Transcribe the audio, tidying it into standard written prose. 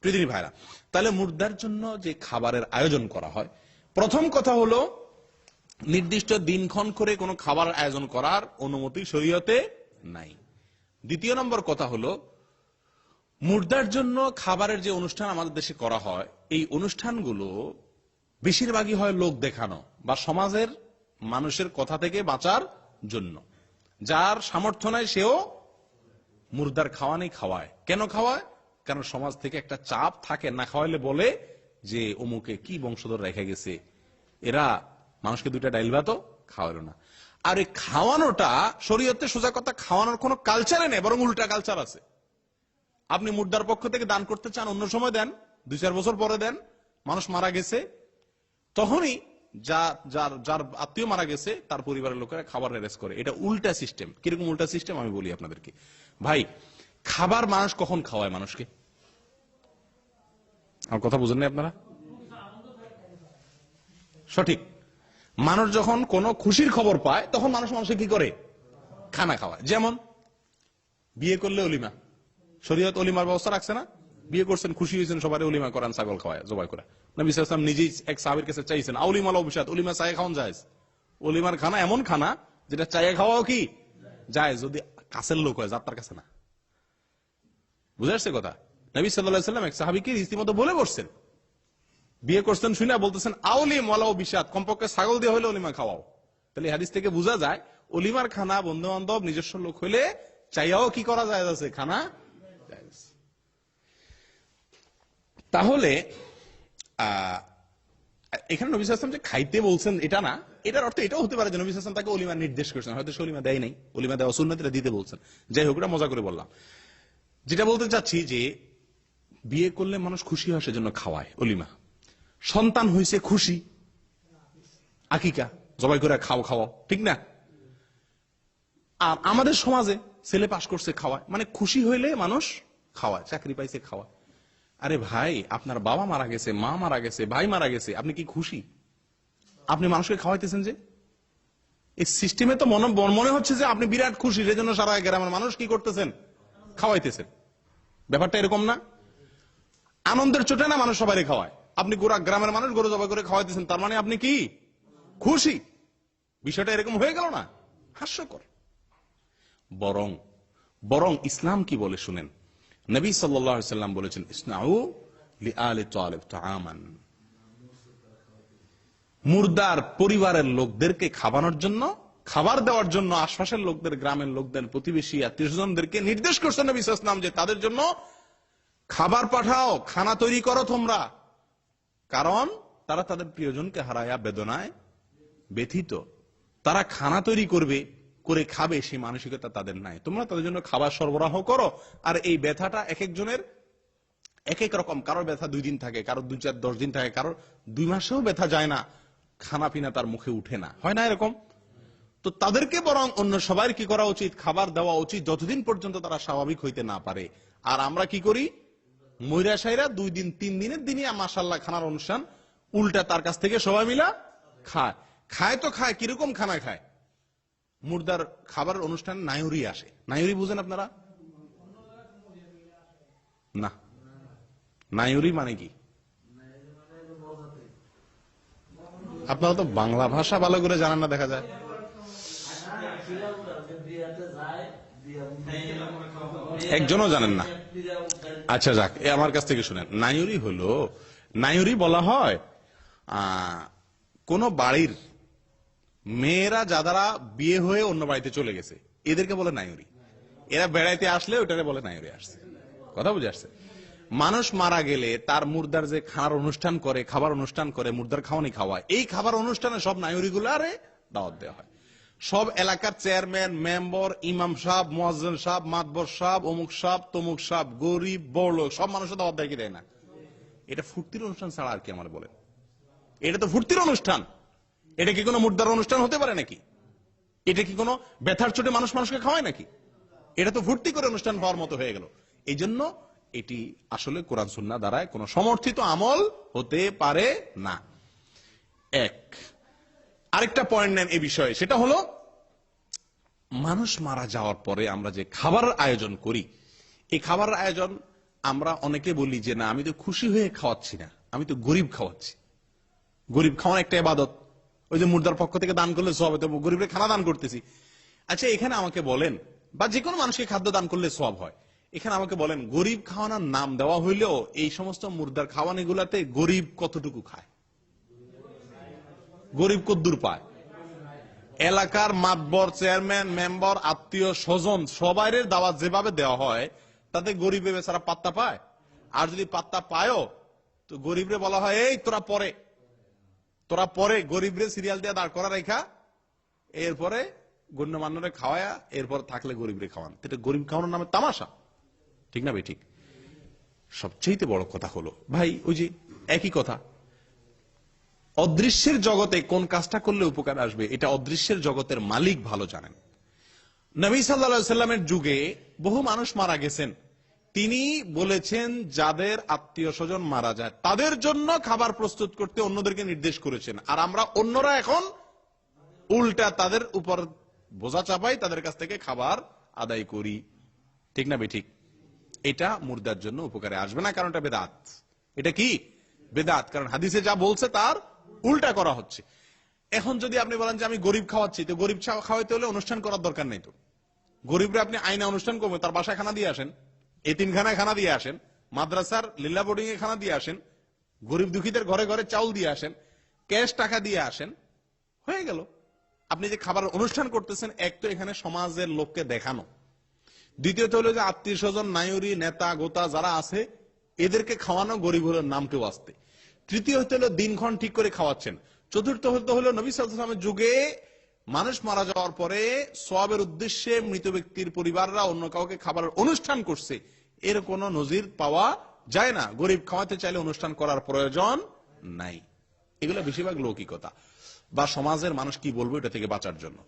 প্রিয়দিনী ভাইরা, তাহলে মুর্দার জন্য যে খাবারের আয়োজন করা হয়, প্রথম কথা হলো নির্দিষ্ট দিনক্ষণ করে কোনো খাবার আয়োজন করার অনুমতি শরীয়তে নাই। দ্বিতীয় নম্বর কথা হলো মুর্দার জন্য খাবারের যে অনুষ্ঠান আমাদের দেশে করা হয়, এই অনুষ্ঠানগুলো বেশিরভাগই হয় লোক দেখানো বা সমাজের মানুষের কথা থেকে বাঁচার জন্য। যার সামর্থ্য নাই সেও মুর্দার খাওয়ানি খাওয়ায়। কেন খাওয়ায়? কারণ সমাজ থেকে একটা চাপ থাকে, না খাওয়াইলে বলে যে অমুকে কি বংশধর রেখে গেছে, এরা মানুষকে দুইটা ডাইল ভাতও খাওয়ালো না। আর এই খাওয়ানোটা শরীয়তে সোজা কথা খাওয়ানোর কোনো কালচারে নেই, বরং উল্টা কালচার আছে। আপনি মুর্দার পক্ষ থেকে দান করতে চান, অন্য সময় দেন, 2-4 বছর পরে দেন, মানুষ মারা গেছে তখনই যার আত্মীয় মারা গেছে তার পরিবারের লোকেরা খাবার অ্যারেঞ্জ করে। এটা উল্টা সিস্টেম। কিরকম উল্টা সিস্টেম আমি বলি আপনাদেরকে। ভাই, খাবার মানুষ কখন খাওয়ায় মানুষকে? আমার কথা বুঝেন না আপনারা? সঠিক, মানুষ যখন কোন খুশির খবর পায় তখন মানুষকে কি করে? খানা খাওয়ায়। যেমন বিয়ে করলে অলিমা, শরীয়ত অলিমার ব্যবস্থা রাখছে না? বিয়ে করছেন, খুশি হয়েছেন, সবাই অলিমা করান, ছাগল খাওয়ায়, জবাই করে। নবী সাল্লাল্লাহু আলাইহি ওয়াসাল্লাম নিজেই এক সাহাবীর কাছে চাইছেন আউলিমা লবিসাত, অলিমা চায়ে খাওয়ান যায়। অলিমার খানা এমন খানা যেটা চায়ে খাওয়াও কি যায়, যদি কাছের লোক হয়, যার তার কাছে না। বুঝে আসছে কথা? নবী সাল্লাল্লাহু আলাইহি ওয়াসাল্লাম এক সাহাবীকে রীতিমতো বলে বসছেন, বিয়ে করছেন শুনে বলতেছেন আউলিম ওয়ালাউ বিশাত, কমপক্ষে ছাগল দিয়ে হলে অলিমা খাওয়াও। তাহলে হাদিস থেকে বোঝা যায় অলিমার খানা বন্ধু বান্ধব নিজস্ব লোক হলে চাইয়াও কি করা যায় আছে, খানা। তাহলে এখানে নবী সাল্লাল্লাহু আলাইহি ওয়াসাল্লাম যে খাইতে বলছেন এটা না, এটার অর্থ এটাও হতে পারে যে নবী সাল্লাল্লাহু আলাইহি ওয়াসাল্লাম তাকে অলিমা নির্দেশ করেছেন, হয়তো সে অলিমা দেয় নাই, অলিমা দেওয়া সুন্নাত, এটা দিতে বলছেন। যাই হোক, এটা মজা করে বললাম। যেটা বলতে চাচ্ছি যে বিয়ে করলে মানুষ খুশি হয় সেজন্য খাওয়ায় অলিমা। সন্তান হয়েছে খুশি, আকিকা জবাই করে খাওয়াও, ঠিক না? আর আমাদের সমাজে ছেলে পাশ করছে খাওয়ায়, মানে খুশি হইলে মানুষ খাওয়ায়, চাকরি পাইছে খাওয়ায়। আরে ভাই, আপনার বাবা মারা গেছে, মা মারা গেছে, ভাই মারা গেছে, আপনি কি খুশি? আপনি মানুষকে খাওয়াইতেছেন যে, এই সিস্টেমে তো মনে হচ্ছে যে আপনি বিরাট খুশি, সেই জন্য সারা গ্রামের মানুষ কি করতেছেন? খাওয়াইতেছেন। ব্যাপারটা এরকম না। আনন্দের চোটে না মানুষ সবাই খাওয়ায়। আপনি গোরা গ্রামের মানুষ গরু জবাই করে খাওয়াইতেছেন, তার মানে আপনি কি খুশি? বিষয়টা এরকম হয়ে গেল না? হাস্যকর। বরং ইসলাম কি বলে শুনেন। নবী সাল্লাল্লাহু আলাইহি ওয়াসাল্লাম বলেছেন ইসনাউ লিআলি তালিব তাআমান, মুর্দার পরিবারের লোকদেরকে খাওয়ানোর জন্য, খাবার দেওয়ার জন্য আশপাশের লোকদের, গ্রামের লোকদের, প্রতিবেশী আত্মীয়স্বজনদেরকে নির্দেশ করছেন নবী সাল্লাল্লাহু আলাইহি ওয়াসাল্লাম যে তাদের জন্য খাবার পাঠাও, খানা তৈরি করো তোমরা, কারণ তারা তাদের প্রিয়জনকে হারায়া বেদনায় ব্যথিত। তারা খানা তৈরি করে খাবে সেই মানসিকতা তাদের নাই। তোমরা তাদের জন্য খাবার সরবরাহ করো। আর এই ব্যথাটা এক একজনের এক এক রকম, কারোর ব্যথা 2 দিন থাকে, কারোর 2-4-10 দিন থাকে, কারোর 2 মাসেও ব্যথা যায় না, খানা পিনা তার মুখে উঠে না, হয় না এরকম? তো তাদেরকে বরং অন্য সবার কি করা উচিত? খাবার দেওয়া উচিত, যতদিন পর্যন্ত তারা স্বাভাবিক হইতে না পারে। আর আমরা কি করি? ময়রা সাইরা 2 দিন 3 দিনের দিনই মাশাআল্লাহ খানার অনুষ্ঠান, উল্টা তার কাছ থেকে সবাই মিলা খায় তো খায়। কিরকম খানা খায়? মুর্দার খাবারের অনুষ্ঠান নায়ুরি আসে। নায়ুরি বুঝেন আপনারা? না, নায়ুরি মানে কি? আপনারা তো বাংলা ভাষা ভালো করে জানেন না দেখা যায়। একজনও জানেন না? আচ্ছা যাক, আমার কাছ থেকে শুনেন। নায়ুরি বলা হয় কোন বাড়ির মেয়েরা যারা বিয়ে হয়ে অন্য বাড়িতে চলে গেছে, এদেরকে বলে নায়ুরি। এরা বেড়াইতে আসলে ওটারে বলে নায়ুরি আসছে। কথা বুঝে আসছে? মানুষ মারা গেলে তার মুর্দার যে খানার অনুষ্ঠান করে, খাবার অনুষ্ঠান করে, মুর্দার খাওয়ানি খাওয়ায়, এই খাবার অনুষ্ঠানে সব নায়ুরি গুলারে দাওয়াত দেওয়া হয়। সব এলাকার চেয়ারম্যান, মেম্বার, ইমাম সাহেব, মুয়াজ্জিন সাহেব, মাতবর সাহেব, অমুক সাহেব, তমুক সাহেব, গরিব বড়লোক সব মানুষের দাওয়াত দেয় কি দেয় না? এটা ফুর্তির অনুষ্ঠান ছাড়া আর কি আমার বলেন? এটা তো ফুর্তির অনুষ্ঠান। এটা কি কোনো মুর্দার অনুষ্ঠান হতে পারে নাকি? এটা কি কোনো ব্যথার চোটে মানুষকে খাওয়ায় নাকি? এটা তো ফুর্তি করে অনুষ্ঠান হওয়ার মতো হয়ে গেল। এই জন্য এটি আসলে কোরআন সুন্নাহ দ্বারা কোনো সমর্থিত আমল হতে পারে না। আরেকটা পয়েন্ট নেন এই বিষয়ে, সেটা হলো মানুষ মারা যাওয়ার পরে আমরা যে খাবারের আয়োজন করি, এই খাবারের আয়োজন আমরা অনেকে বলি যে না, আমি তো খুশি হয়ে খাওয়াচ্ছি না, আমি তো গরিব খাওয়াচ্ছি। গরিব খাওয়ানো একটা ইবাদত, ওই যে মুর্দার পক্ষ থেকে দান করলে সওয়াব, তো গরিবের খানা দান করতেছি। আচ্ছা, এখানে আমাকে বলেন, বা যে কোনো মানুষকে খাদ্য দান করলে সওয়াব হয়, এখানে আমাকে বলেন গরিব খাওয়ানোর নাম দেওয়া হইলেও এই সমস্ত মুর্দার খাওয়ানি গুলাতে গরিব কতটুকু খায়? গরিব কদ্দুর পায়? এলাকার মাতবর, চেয়ারম্যান, মেম্বার, আত্মীয় স্বজন সবাইয়ের দাওয়াত যেভাবে দেওয়া হয়, তাতে গরিবে বেচারা পাত্তা পায়? আর যদি পাত্তা পায়ও, তো গরিবরে বলা হয় এই তোরা পরে গরিবরে সিরিয়াল দিয়ে দাঁড় করা রেখা, এরপরে গণ্যমান্যরে খাওয়ায়া, এরপর থাকলে গরিবরে খাওয়ান। এটা গরিব খাওয়ানোর নামে তামাশা, ঠিক না ভাই? ঠিক। সবচেয়ে বড় কথা হলো ভাই, ওই যে একই কথা, অদৃশ্যের জগতে কোন কাজটা করলে উপকার আসবে, এটা অদৃশ্যের জগতের মালিক ভালো জানেন। নবী সাল্লাল্লাহু আলাইহি সাল্লামের যুগে বহু মানুষ মারা গেছেন, তিনি বলেছেন যাদের আত্মীয় স্বজন মারা যায় তাদের জন্য খাবার প্রস্তুত করতে অন্যদেরকে নির্দেশ করেছেন। আর আমরা অন্যরা এখন উল্টা তাদের উপর বোঝা চাপাই, তাদের কাছ থেকে খাবার আদায় করি, ঠিক না ভাই? ঠিক। এটা মুর্দার জন্য উপকারে আসবে না, কারণ এটা বেদাত। এটা কি? বেদাত। কারণ হাদিসে যা বলছে তার উল্টা করা হচ্ছে। এখন যদি আপনি বলেন যে আমি গরিব খাওয়াচ্ছি, তো গরিব খাওয়াইতে হলে অনুষ্ঠান করার দরকার নেই। তো গরিবরা আপনি আইনা অনুষ্ঠান করবেন, তার বাসায় খানা দিয়ে আসেন, এতিমখানায় খানা দিয়ে আসেন, মাদ্রাসার লীলা বোর্ডিং এ খানা দিয়ে আসেন, গরিব দুঃখীদের ঘরে ঘরে চাউল দিয়ে আসেন, ক্যাশ টাকা দিয়ে আসেন, হয়ে গেল। আপনি যে খাবার অনুষ্ঠান করতেছেন, এক তো এখানে সমাজের লোককে দেখানো, দ্বিতীয়ত হলো যে আত্মীয় স্বজন, নায়রি, নেতা গোতা যারা আছে এদেরকে খাওয়ানো, গরিব হলো নামকেও আসতে। তৃতীয় হতে হলো দিনক্ষণ ঠিক করে খাওয়াচ্ছেন। চতুর্থ হতে হলো নবী সাল্লাল্লাহু আলাইহি ওয়াসাল্লামের যুগে মানুষ মারা যাওয়ার পরে সওয়াবের উদ্দেশ্যে মৃত ব্যক্তির পরিবাররা অন্য কাউকে খাবারের অনুষ্ঠান করছে, এর কোনো নজির পাওয়া যায় না। গরিব খাওয়াতে চাইলে অনুষ্ঠান করার প্রয়োজন নাই। এগুলো বেশিরভাগ লৌকিকতা বা সমাজের মানুষ কি বলবো এটা থেকে বাঁচার জন্য।